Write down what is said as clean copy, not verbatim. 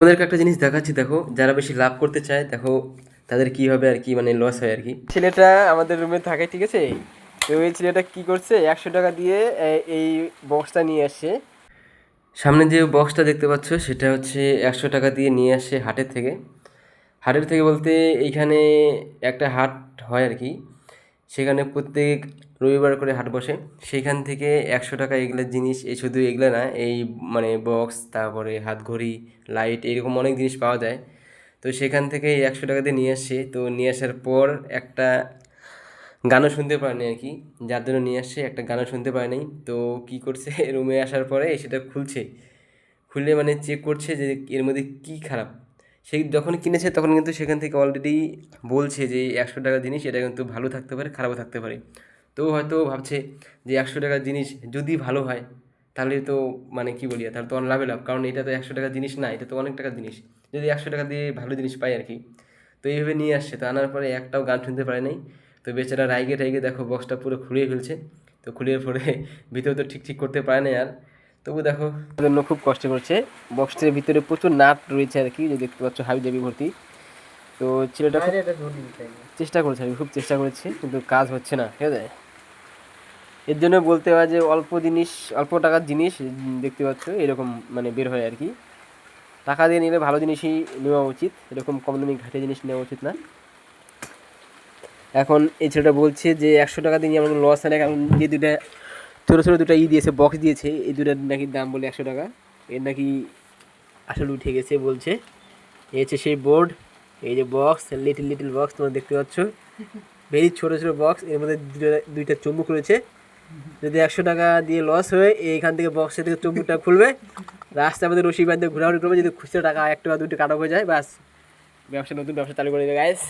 তোমাদেরকে একটা জিনিস দেখাচ্ছি, দেখো যারা বেশি লাভ করতে চায় দেখো তাদের কি হবে আর কি, মানে লস হয় আর কি। ছেলেটা আমাদের রুমে থাকে, ঠিক আছে? তো এই ছেলেটা কি করছে, 100 টাকা দিয়ে এই বক্সটা নিয়ে আসছে। সামনে যে বক্সটা দেখতে পাচ্ছ সেটা হচ্ছে 100 টাকা দিয়ে নিয়ে আসছে হাটের থেকে। হাটের থেকে বলতে এইখানে একটা হাট হয় আর কি, সেখানে প্রত্যেক রবিবার করে হাট বসে। সেইখান থেকে 100 টাকা এগুলোর জিনিস, এই শুধু এগুলো না, এই মানে বক্স, তারপরে হাতঘড়ি, লাইট, এরকম অনেক জিনিস পাওয়া যায়। তো সেখান থেকে এই 100 টাকা দিয়ে নিয়ে আসছে। তো নিয়ে আসার পর একটা গানও শুনতে পারেনি আর কি, যার জন্য নিয়ে আসছে একটা গানও শুনতে পারেনি। তো কি করছে, রুমে আসার পরে সেটা খুলছে, খুলে মানে চেক করছে যে এর মধ্যে কি খারাপ। সেই যখন কিনেছে তখন কিন্তু সেখান থেকে অলরেডি বলছে যে 100 টাকার জিনিস, এটা কিন্তু ভালো থাকতে পারে, খারাপও থাকতে পারে। তো হয়তো ভাবছে যে 100 টাকার জিনিস যদি ভালো হয় তাহলে তো মানে কি বলি, তাহলে তো অনেক লাভে লাভ, কারণ এটা তো 100 টাকার জিনিস না, এটা তো অনেক টাকার জিনিস। যদি 100 টাকা দিয়ে ভালো জিনিস পাই আর কি। তো এইভাবে নিয়ে আসছে, তো আনার পরে একটাও গান শুনতে পারে নাই। তো বেচারা রাইগে টাইগে দেখো বক্সটা পুরো খুলিয়ে ফেলছে। তো খুলিয়ে পরে ভিতরে তো ঠিক ঠিক করতে পারে না আর। তবু দেখো জন্য খুব কষ্ট করছে। বক্সটির ভিতরে প্রচুর নাট রয়েছে আর কি, যে দেখতে পাচ্ছ হাবিজাবি ভর্তি। তো ছেলেটা চেষ্টা করেছে, আমি খুব চেষ্টা করেছি, কিন্তু কাজ হচ্ছে না, ঠিক আছে? এর জন্য বলতে হয় যে অল্প জিনিস, অল্প টাকার জিনিস দেখতে পাচ্ছ এরকম মানে বের হয় আর কি। টাকা দিয়ে নিলে ভালো জিনিসই নেওয়া উচিত, এরকম কম দামি ঘাটে জিনিস নেওয়া উচিত না। এখন এই ছেলেটা বলছে যে 100 টাকা দিয়ে নিয়ে আমাদের লস হয় না, কারণ যে দুটা ছোটো ছোটো দুটো দিয়েছে, বক্স দিয়েছে, এই দুটার নাকি দাম বলে 100 টাকা। এর নাকি আসলে উঠে গেছে বলছে। এই হচ্ছে সেই বোর্ড, এই যে বক্স, লিটিল লিটিল বক্স তোমরা দেখতে পাচ্ছ, ভেরি ছোটো ছোটো বক্স, এর মধ্যে দুইটা চুম্বুক রয়েছে। যদি 100 টাকা দিয়ে লস হয়ে এইখান থেকে বক্সের থেকে চুম্বুকটা খুলবে, রাস্তার মধ্যে রশি বাঁধতে ঘোরাঘুরি করবে, যদি খুচরো টাকা 1 টাকা 2 টাকা কাটা হয়ে যায়, বাস ব্যবসা, নতুন ব্যবসা চালু করে দেবে গাইস।